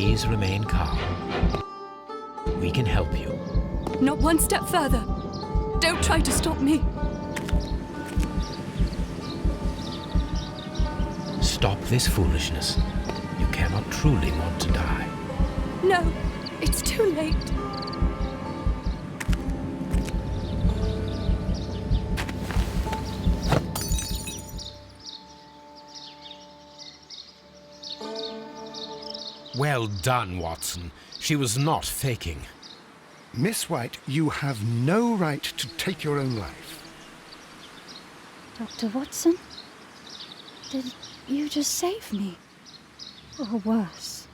Please remain calm. We can help you. Not one step further. Don't try to stop me. Stop this foolishness. You cannot truly want to die. No, it's too late. Well done, Watson. She was not faking. Miss White, you have no right to take your own life. Dr. Watson? Did you just save me? Or worse?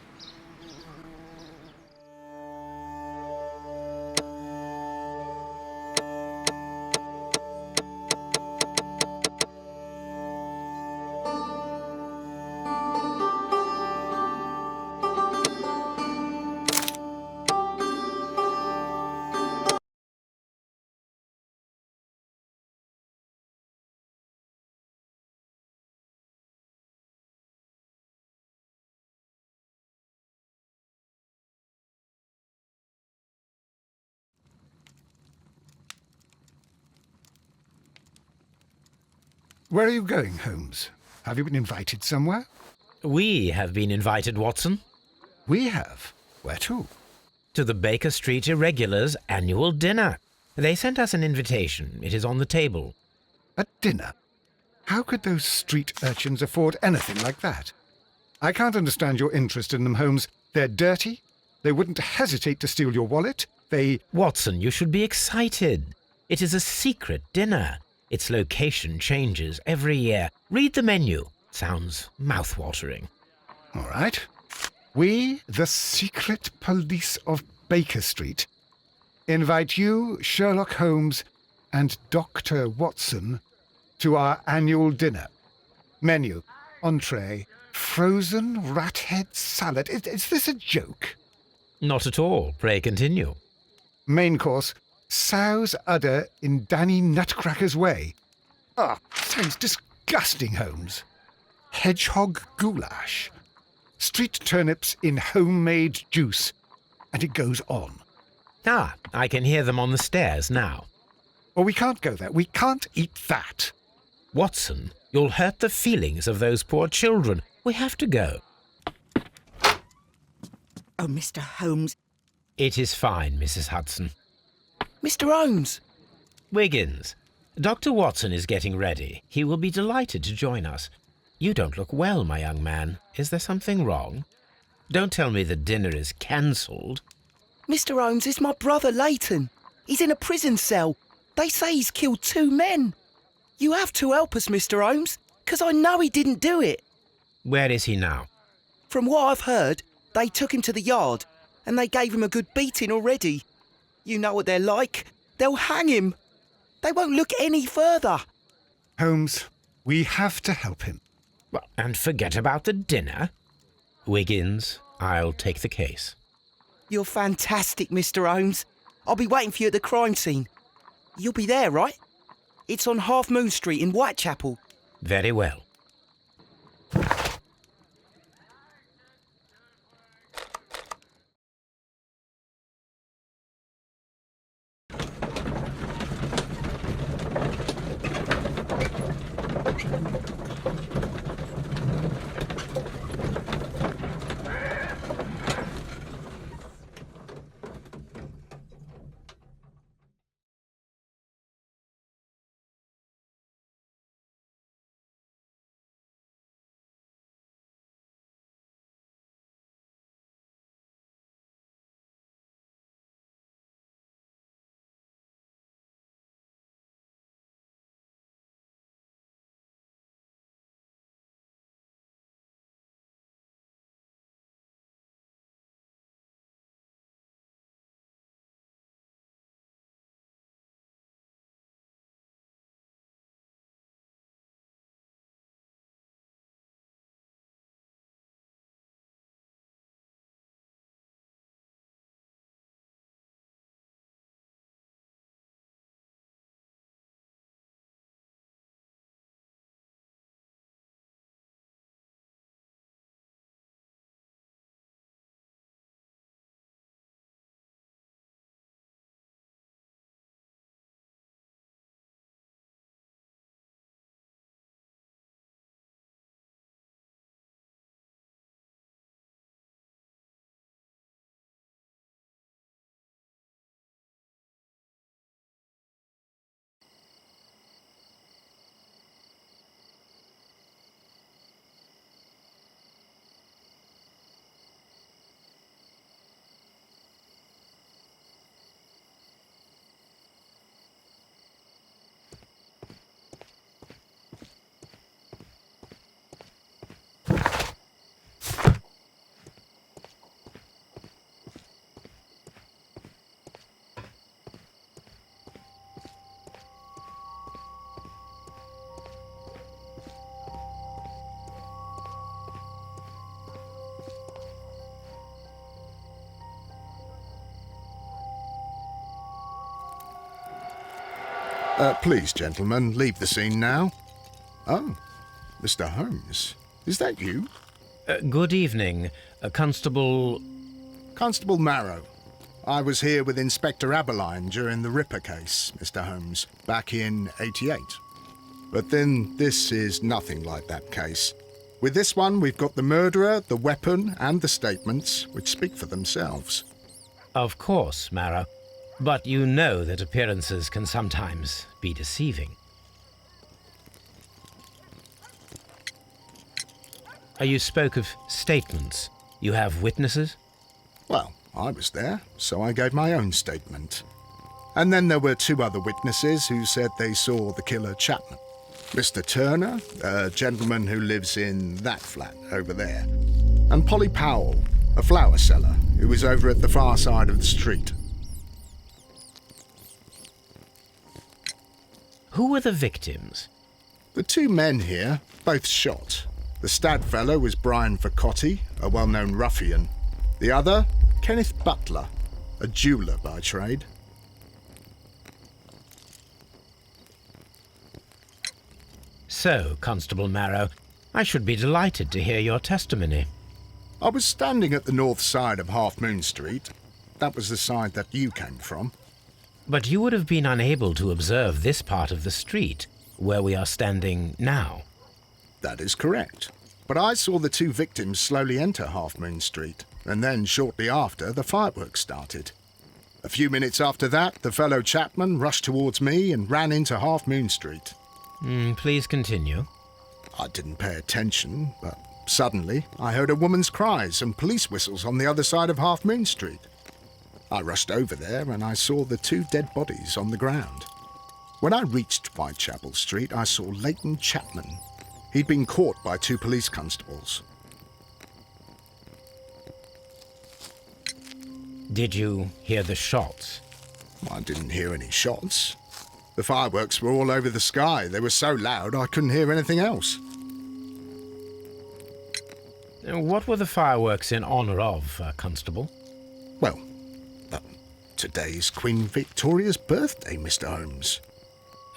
Where are you going, Holmes? Have you been invited somewhere? We have been invited, Watson, We have. Where to? to the Baker Street Irregulars' annual dinner. They sent us an invitation. It is on the table. A dinner? How could those street urchins afford anything like that? I can't understand your interest in them, Holmes. They're dirty. They wouldn't hesitate to steal your wallet. Watson, you should be excited. It is a secret dinner. Its location changes every year. Read the menu. Sounds mouth-watering. All right. We, the secret police of Baker Street, invite you, Sherlock Holmes, and Dr. Watson to our annual dinner. Menu, entree, frozen rat head salad. Is this a joke? Not at all. Pray continue. Main course, sow's udder in Danny Nutcracker's way. Sounds disgusting, Holmes. Hedgehog goulash. Street turnips in homemade juice. And it goes on. I can hear them on the stairs now. Oh, we can't go there. We can't eat that. Watson, you'll hurt the feelings of those poor children. We have to go. Oh, Mr. Holmes. It is fine, Mrs. Hudson. Mr. Holmes! Wiggins, Dr. Watson is getting ready. He will be delighted to join us. You don't look well, my young man. Is there something wrong? Don't tell me the dinner is cancelled. Mr. Holmes is my brother Leighton. He's in a prison cell. They say he's killed 2 men. You have to help us, Mr. Holmes, 'cause I know he didn't do it. Where is he now? From what I've heard, they took him to the yard and they gave him a good beating already. You know what they're like. They'll hang him. They won't look any further. Holmes, we have to help him. Well, and forget about the dinner? Wiggins, I'll take the case. You're fantastic, Mr. Holmes. I'll be waiting for you at the crime scene. You'll be there, right? It's on Half Moon Street in Whitechapel. Very well. Please, gentlemen, leave the scene now. Oh, Mr. Holmes, is that you? Good evening, Constable... Constable Marrow. I was here with Inspector Aberline during the Ripper case, Mr. Holmes, back in '88. But then this is nothing like that case. With this one, we've got the murderer, the weapon, and the statements, which speak for themselves. Of course, Marrow. But you know that appearances can sometimes be deceiving. You spoke of statements. You have witnesses? Well, I was there, so I gave my own statement. And then there were two other witnesses who said they saw the killer Chapman. Mr. Turner, a gentleman who lives in that flat over there, and Polly Powell, a flower seller who was over at the far side of the street. Who were the victims? The two men here, both shot. The stab fellow was Brian Vercotti, a well-known ruffian. The other, Kenneth Butler, a jeweller by trade. So, Constable Marrow, I should be delighted to hear your testimony. I was standing at the north side of Half Moon Street. That was the side that you came from. But you would have been unable to observe this part of the street, where we are standing now. That is correct. But I saw the two victims slowly enter Half Moon Street, and then shortly after, the fireworks started. A few minutes after that, the fellow Chapman rushed towards me and ran into Half Moon Street. Please continue. I didn't pay attention, but suddenly I heard a woman's cries and police whistles on the other side of Half Moon Street. I rushed over there and I saw the two dead bodies on the ground. When I reached Whitechapel Street, I saw Leighton Chapman. He'd been caught by two police constables. Did you hear the shots? I didn't hear any shots. The fireworks were all over the sky. They were so loud I couldn't hear anything else. What were the fireworks in honour of, Constable? Well, today's Queen Victoria's birthday, Mr. Holmes.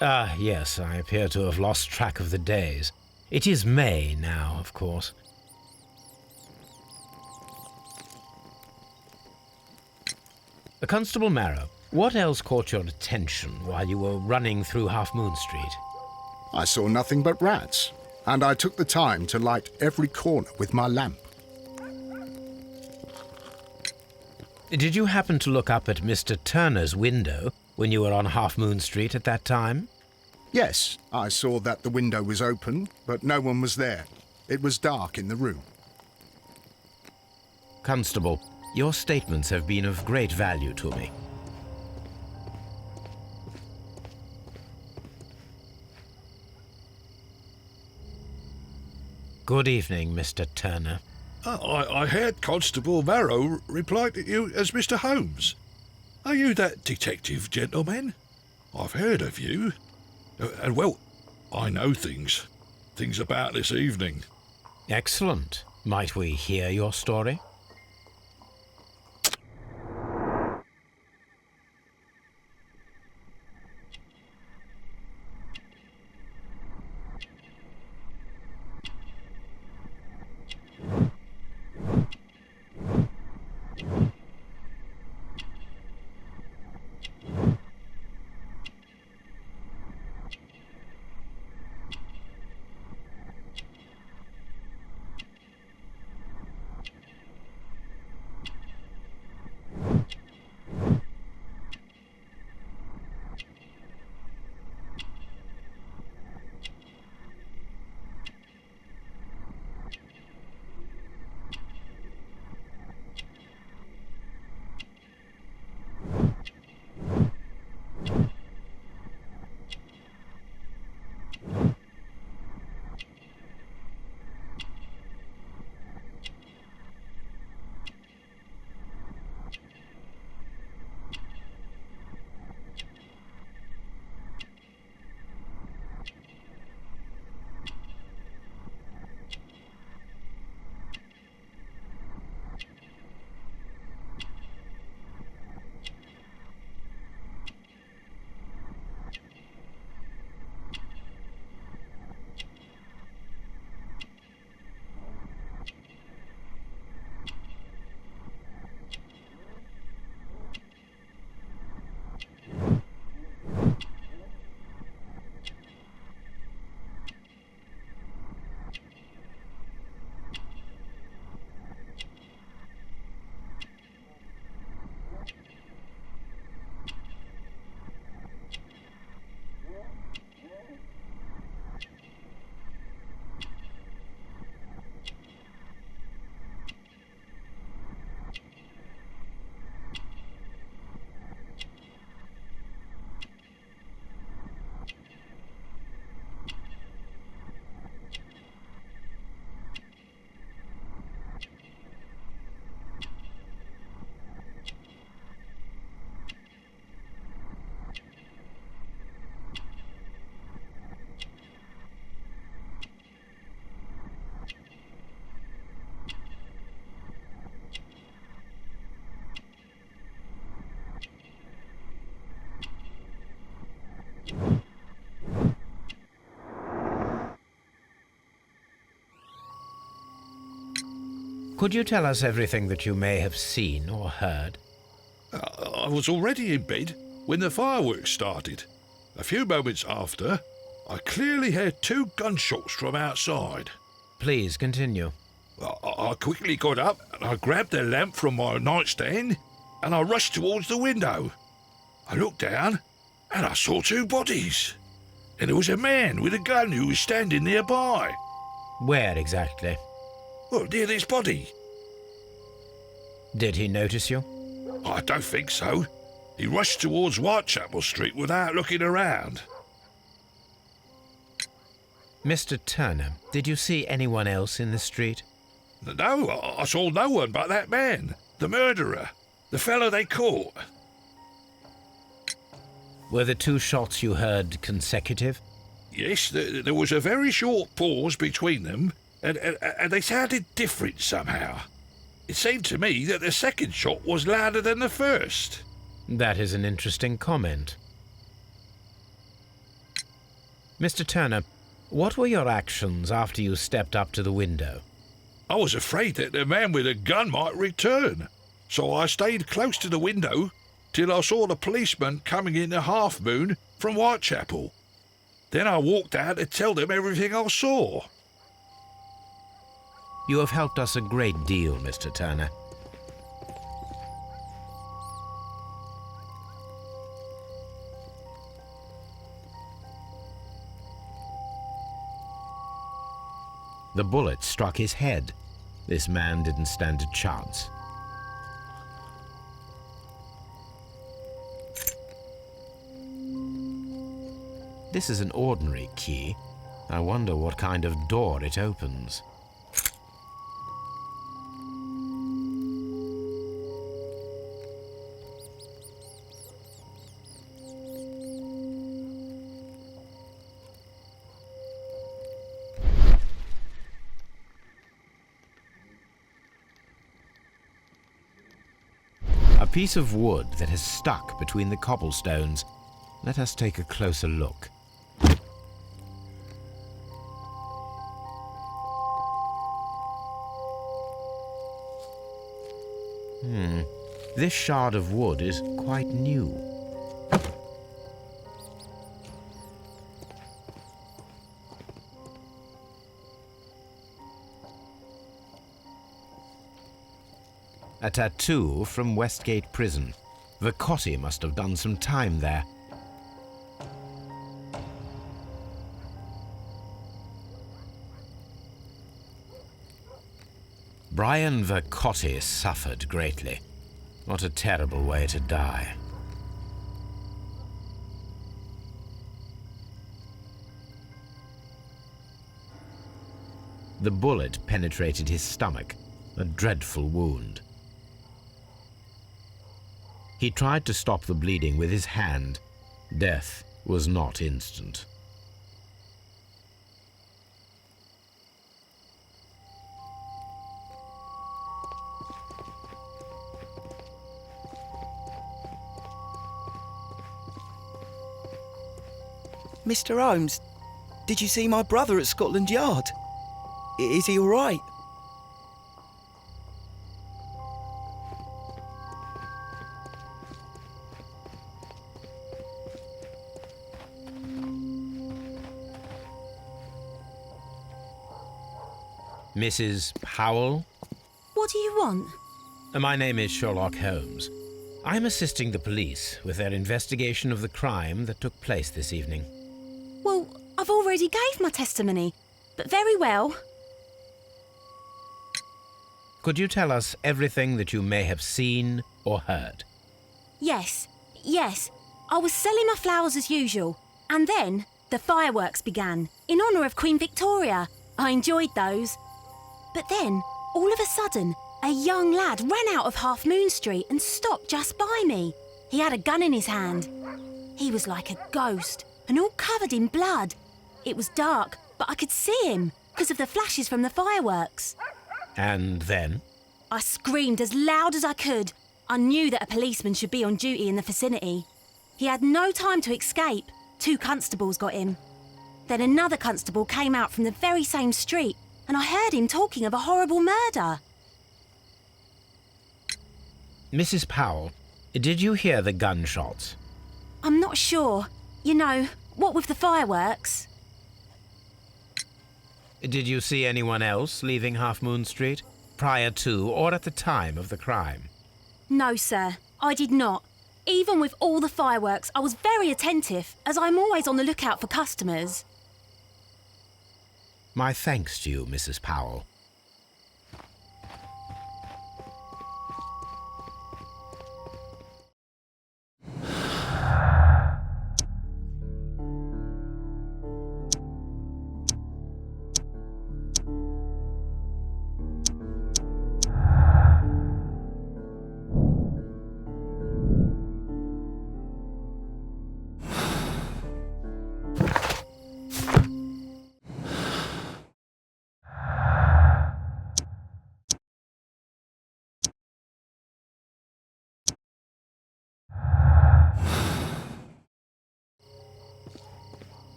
Yes, I appear to have lost track of the days. It is May now, of course. Constable Marrow, what else caught your attention while you were running through Half Moon Street? I saw nothing but rats, and I took the time to light every corner with my lamp. Did you happen to look up at Mr. Turner's window when you were on Half Moon Street at that time? Yes, I saw that the window was open, but no one was there. It was dark in the room. Constable, your statements have been of great value to me. Good evening, Mr. Turner. I heard Constable Marrow reply to you as Mr. Holmes. Are you that detective gentleman? I've heard of you. And well, I know things about this evening. Excellent. Might we hear your story? Could you tell us everything that you may have seen or heard? I was already in bed when the fireworks started. A few moments after, I clearly heard 2 gunshots from outside. Please continue. I quickly got up and I grabbed the lamp from my nightstand and I rushed towards the window. I looked down and I saw 2 bodies. And there was a man with a gun who was standing nearby. Where exactly? Well, near this body. Did he notice you? I don't think so. He rushed towards Whitechapel Street without looking around. Mr. Turner, did you see anyone else in the street? No, I saw no one but that man, the murderer, the fellow they caught. Were the 2 shots you heard consecutive? Yes, there was a very short pause between them, and they sounded different somehow. It seemed to me that the second shot was louder than the first. That is an interesting comment. Mr. Turner, what were your actions after you stepped up to the window? I was afraid that the man with a gun might return, so I stayed close to the window till I saw the policeman coming in the Half Moon from Whitechapel. Then I walked out to tell them everything I saw. You have helped us a great deal, Mr. Turner. The bullet struck his head. This man didn't stand a chance. This is an ordinary key. I wonder what kind of door it opens. A piece of wood that has stuck between the cobblestones. Let us take a closer look. This shard of wood is quite new. A tattoo from Westgate Prison. Vacotti must have done some time there. Brian Vacotti suffered greatly. What a terrible way to die. The bullet penetrated his stomach, a dreadful wound. He tried to stop the bleeding with his hand. Death was not instant. Mr. Holmes, did you see my brother at Scotland Yard? Is he all right? Mrs. Howell? What do you want? My name is Sherlock Holmes. I'm assisting the police with their investigation of the crime that took place this evening. Well, I've already gave my testimony, but very well. Could you tell us everything that you may have seen or heard? Yes. I was selling my flowers as usual, and then the fireworks began, in honour of Queen Victoria. I enjoyed those. But then, all of a sudden, a young lad ran out of Half Moon Street and stopped just by me. He had a gun in his hand. He was like a ghost, and all covered in blood. It was dark, but I could see him because of the flashes from the fireworks. And then? I screamed as loud as I could. I knew that a policeman should be on duty in the vicinity. He had no time to escape. 2 constables got him. Then another constable came out from the very same street, and I heard him talking of a horrible murder. Mrs. Powell, did you hear the gunshots? I'm not sure. You know, what with the fireworks? Did you see anyone else leaving Half Moon Street, prior to or at the time of the crime? No, sir, I did not. Even with all the fireworks, I was very attentive, as I'm always on the lookout for customers. My thanks to you, Mrs. Powell.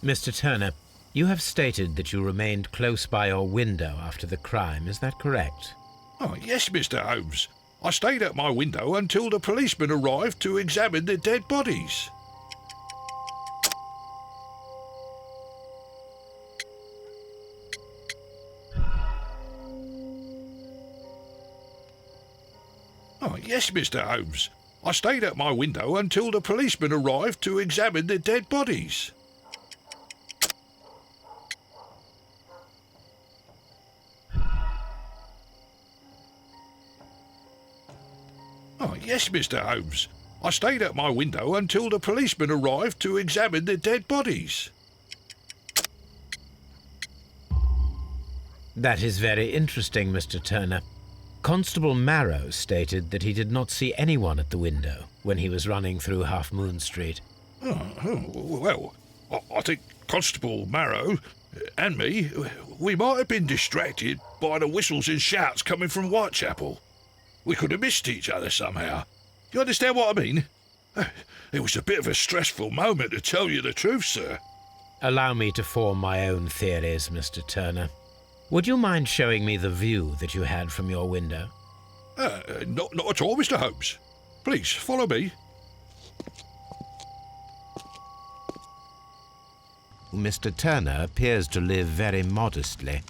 Mr. Turner, you have stated that you remained close by your window after the crime, is that correct? Oh, yes, Mr. Holmes. I stayed at my window until the policeman arrived to examine the dead bodies. Oh, yes, Mr. Holmes. I stayed at my window until the policeman arrived to examine the dead bodies. Oh, yes, Mr. Holmes. I stayed at my window until the policeman arrived to examine the dead bodies. That is very interesting, Mr. Turner. Constable Marrow stated that he did not see anyone at the window when he was running through Half Moon Street. Well, I think Constable Marrow and me, we might have been distracted by the whistles and shouts coming from Whitechapel. We could have missed each other somehow. You understand what I mean? It was a bit of a stressful moment, to tell you the truth, sir. Allow me to form my own theories, Mr. Turner. Would you mind showing me the view that you had from your window? Not at all, Mr. Holmes. Please, follow me. Mr. Turner appears to live very modestly.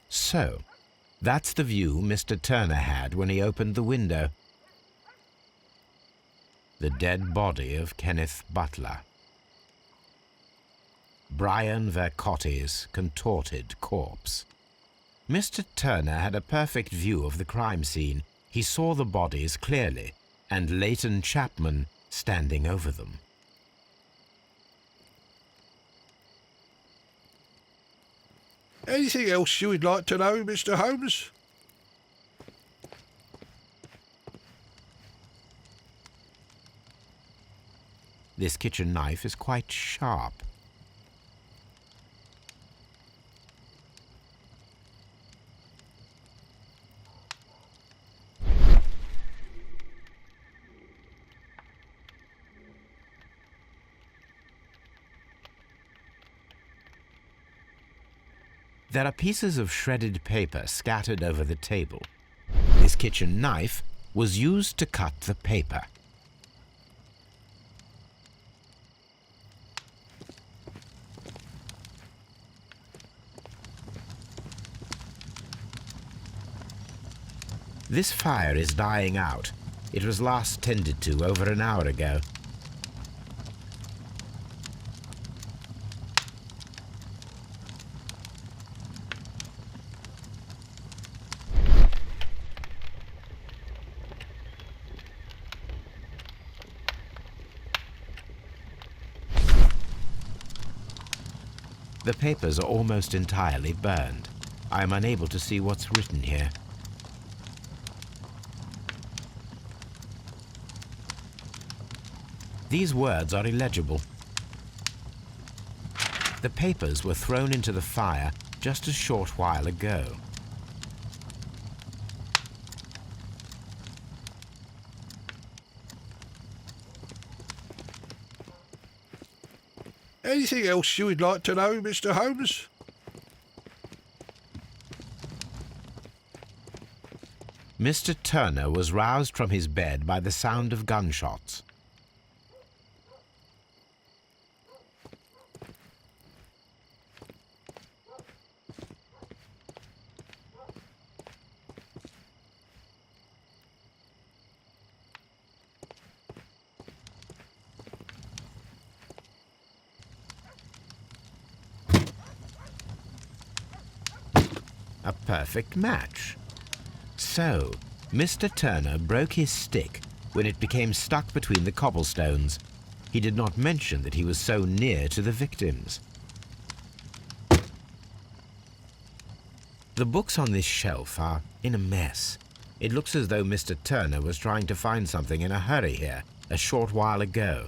So, that's the view Mr. Turner had when he opened the window. The dead body of Kenneth Butler. Brian Vercotti's contorted corpse. Mr. Turner had a perfect view of the crime scene. He saw the bodies clearly, and Leighton Chapman standing over them. Anything else you would like to know, Mr. Holmes? This kitchen knife is quite sharp. There are pieces of shredded paper scattered over the table. This kitchen knife was used to cut the paper. This fire is dying out. It was last tended to over an hour ago. The papers are almost entirely burned. I am unable to see what's written here. These words are illegible. The papers were thrown into the fire just a short while ago. Anything else you would like to know, Mr. Holmes? Mr. Turner was roused from his bed by the sound of gunshots. A perfect match. So, Mr. Turner broke his stick when it became stuck between the cobblestones. He did not mention that he was so near to the victims. The books on this shelf are in a mess. It looks as though Mr. Turner was trying to find something in a hurry here a short while ago.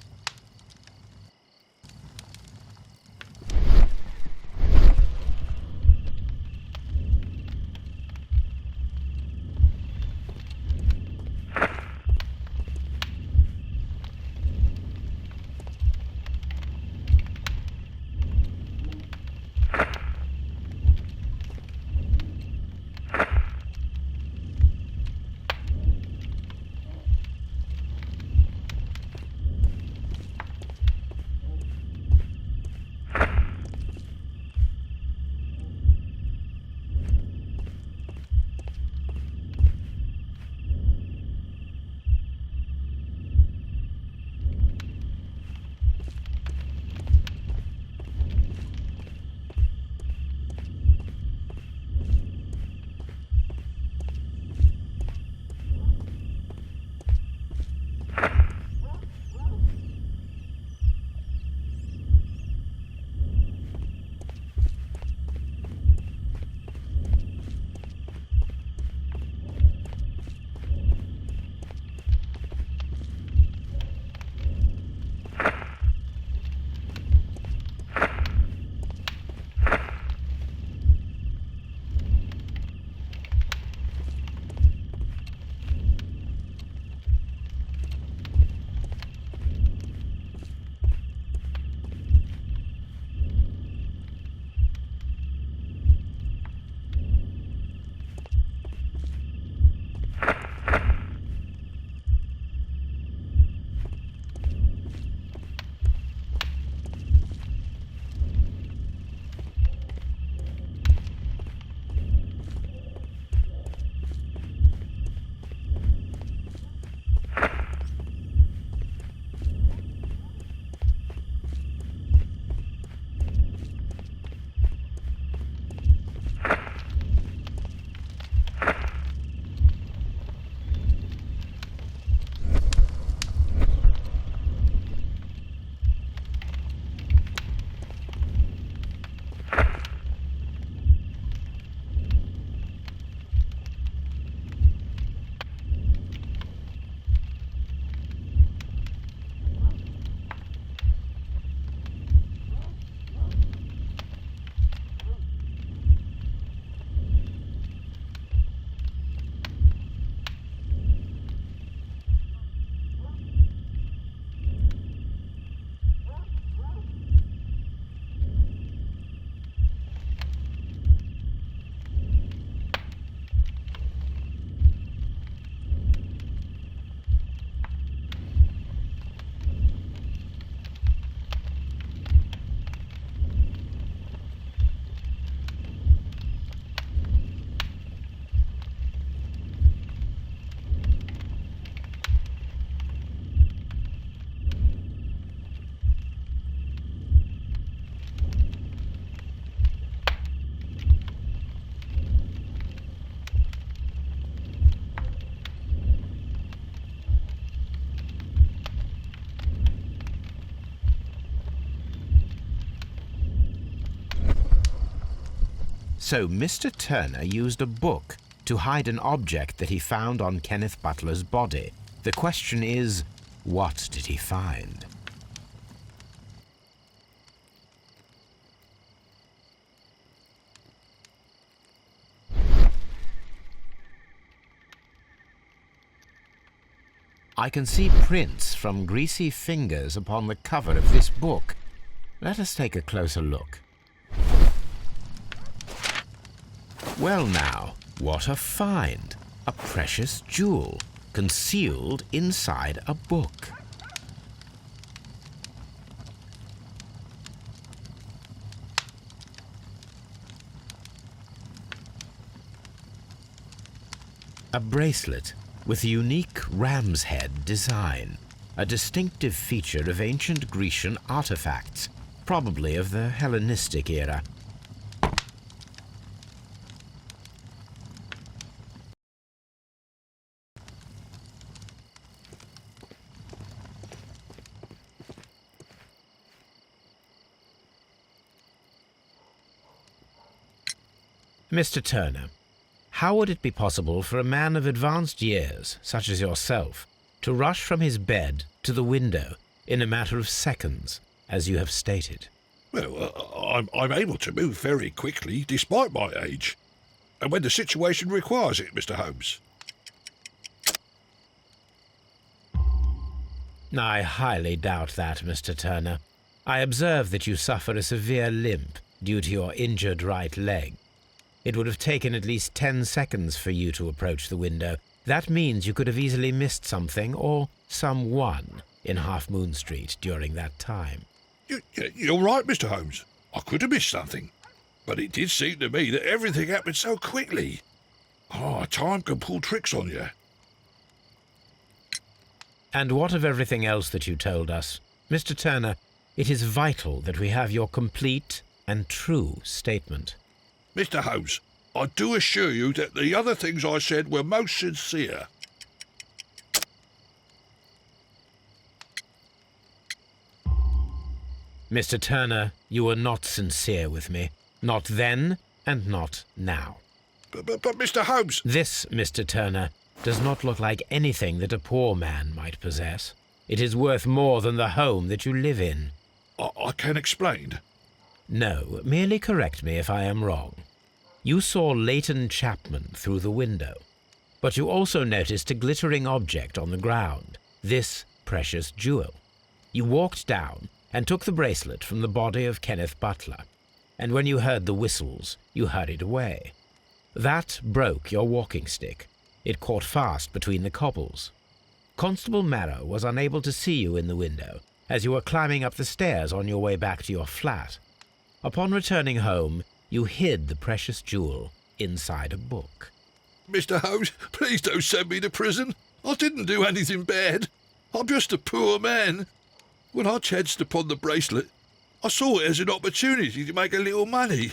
So Mr. Turner used a book to hide an object that he found on Kenneth Butler's body. The question is, what did he find? I can see prints from greasy fingers upon the cover of this book. Let us take a closer look. Well now, what a find! A precious jewel, concealed inside a book. A bracelet with a unique ram's head design, a distinctive feature of ancient Grecian artifacts, probably of the Hellenistic era. Mr. Turner, how would it be possible for a man of advanced years, such as yourself, to rush from his bed to the window in a matter of seconds, as you have stated? Well, I'm able to move very quickly, despite my age. And when the situation requires it, Mr. Holmes. I highly doubt that, Mr. Turner. I observe that you suffer a severe limp due to your injured right leg. It would have taken at least 10 seconds for you to approach the window. That means you could have easily missed something or someone in Half Moon Street during that time. You're right, Mr. Holmes. I could have missed something. But it did seem to me that everything happened so quickly. Time can pull tricks on you. And what of everything else that you told us? Mr. Turner, it is vital that we have your complete and true statement. Mr. Holmes, I do assure you that the other things I said were most sincere. Mr. Turner, you were not sincere with me. Not then and not now. But Mr. Holmes... This, Mr. Turner, does not look like anything that a poor man might possess. It is worth more than the home that you live in. I can explain. No, merely correct me if I am wrong. You saw Leighton Chapman through the window, but you also noticed a glittering object on the ground, this precious jewel. You walked down and took the bracelet from the body of Kenneth Butler, and when you heard the whistles, you hurried away. That broke your walking stick. It caught fast between the cobbles. Constable Marrow was unable to see you in the window as you were climbing up the stairs on your way back to your flat. Upon returning home, you hid the precious jewel inside a book. Mr. Holmes, please don't send me to prison. I didn't do anything bad. I'm just a poor man. When I chanced upon the bracelet, I saw it as an opportunity to make a little money.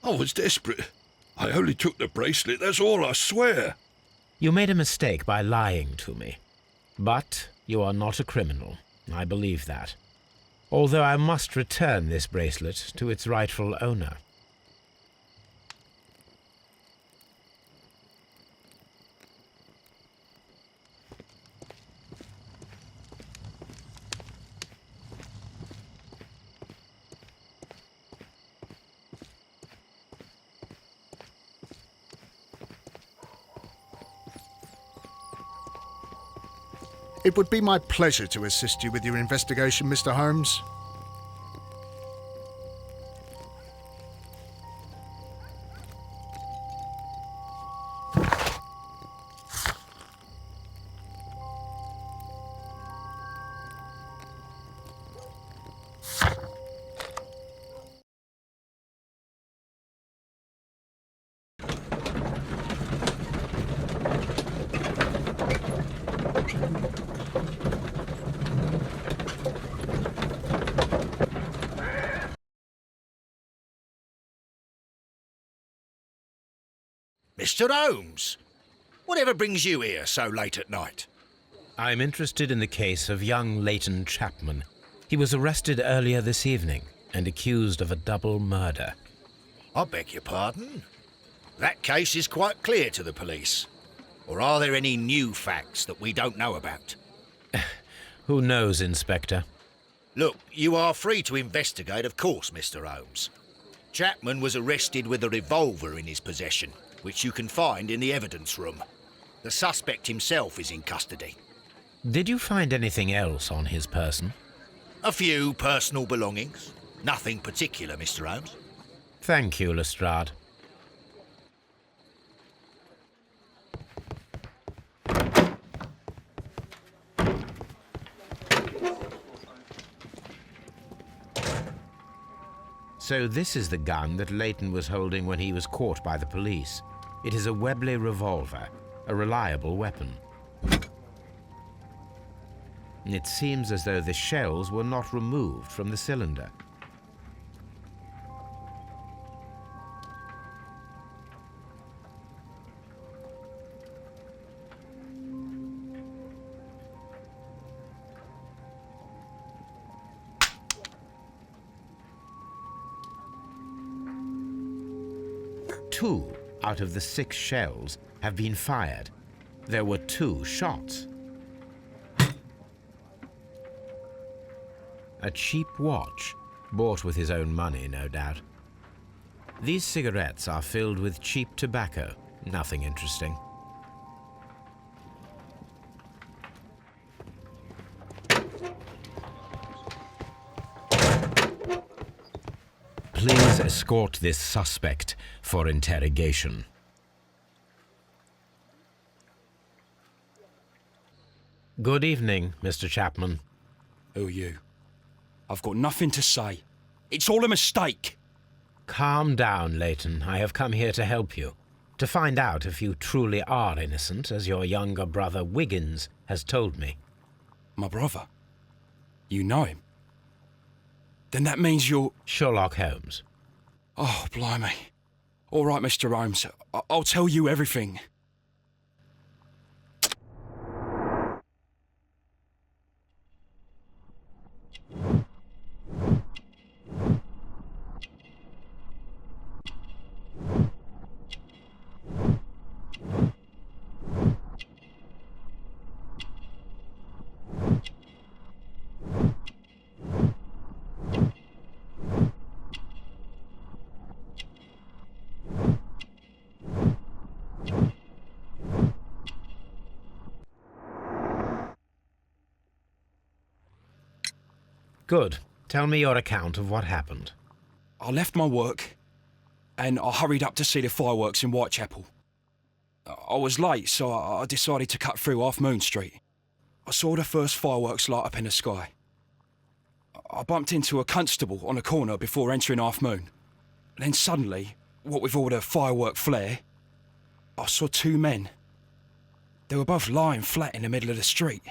I was desperate. I only took the bracelet, that's all, I swear. You made a mistake by lying to me. But you are not a criminal. I believe that. Although I must return this bracelet to its rightful owner. It would be my pleasure to assist you with your investigation, Mr. Holmes. Mr. Holmes, whatever brings you here so late at night? I'm interested in the case of young Leighton Chapman. He was arrested earlier this evening and accused of a double murder. I beg your pardon? That case is quite clear to the police. Or are there any new facts that we don't know about? Who knows, Inspector? Look, you are free to investigate, of course, Mr. Holmes. Chapman was arrested with a revolver in his possession, which you can find in the evidence room. The suspect himself is in custody. Did you find anything else on his person? A few personal belongings. Nothing particular, Mr. Holmes. Thank you, Lestrade. So this is the gun that Leighton was holding when he was caught by the police. It is a Webley revolver, a reliable weapon. It seems as though the shells were not removed from the cylinder. Two out of the 6 shells have been fired. There were 2 shots. A cheap watch, bought with his own money, no doubt. These cigarettes are filled with cheap tobacco, nothing interesting. Please escort this suspect for interrogation. Good evening, Mr. Chapman. Who are you? I've got nothing to say. It's all a mistake. Calm down, Leighton. I have come here to help you. To find out if you truly are innocent, as your younger brother Wiggins has told me. My brother? You know him? Then that means you're... Sherlock Holmes. Oh, blimey. All right, Mr. Holmes. I'll tell you everything. Good. Tell me your account of what happened. I left my work and I hurried up to see the fireworks in Whitechapel. I was late, so I decided to cut through Half Moon Street. I saw the first fireworks light up in the sky. I bumped into a constable on a corner before entering Half Moon. Then suddenly, what with all the firework flare, I saw 2 men. They were both lying flat in the middle of the street.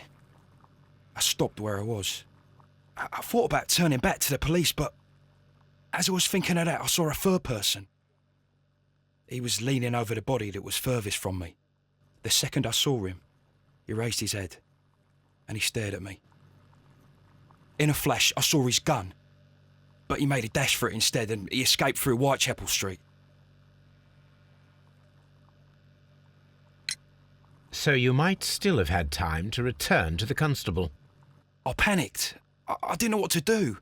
I stopped where I was. I thought about turning back to the police, but as I was thinking of that, I saw a third person. He was leaning over the body that was furthest from me. The second I saw him, he raised his head and he stared at me. In a flash, I saw his gun, but he made a dash for it instead and he escaped through Whitechapel Street. So you might still have had time to return to the constable. I panicked. I didn't know what to do.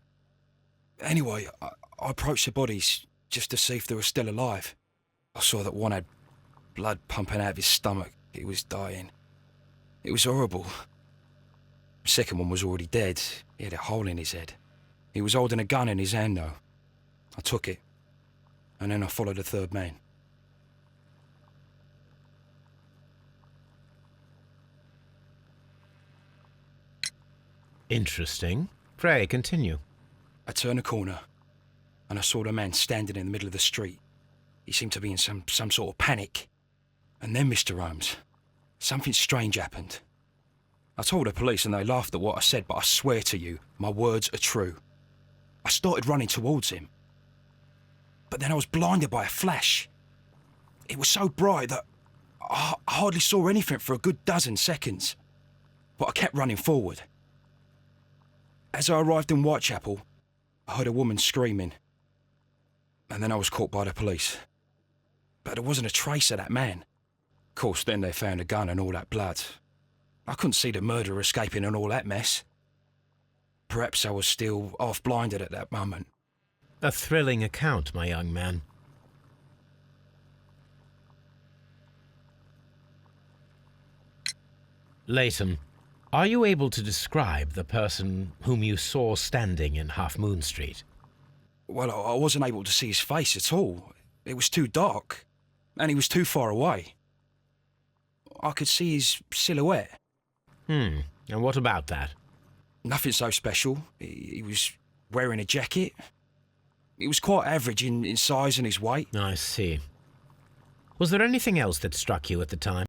Anyway, I approached the bodies just to see if they were still alive. I saw that one had blood pumping out of his stomach. He was dying. It was horrible. The second one was already dead. He had a hole in his head. He was holding a gun in his hand, though. I took it, and then I followed the third man. Interesting. Pray, continue. I turned a corner, and I saw the man standing in the middle of the street. He seemed to be in some sort of panic. And then, Mr. Holmes, something strange happened. I told the police and they laughed at what I said, but I swear to you, my words are true. I started running towards him. But then I was blinded by a flash. It was so bright that I hardly saw anything for a good dozen seconds. But I kept running forward. As I arrived in Whitechapel, I heard a woman screaming. And then I was caught by the police. But there wasn't a trace of that man. Of course, then they found a gun and all that blood. I couldn't see the murderer escaping and all that mess. Perhaps I was still half-blinded at that moment. A thrilling account, my young man. Leighton, Are you able to describe the person whom you saw standing in Half Moon Street? Well, I wasn't able to see his face at all. It was too dark, and he was too far away. I could see his silhouette. And what about that? Nothing so special. He was wearing a jacket. He was quite average in size and his weight. I see. Was there anything else that struck you at the time?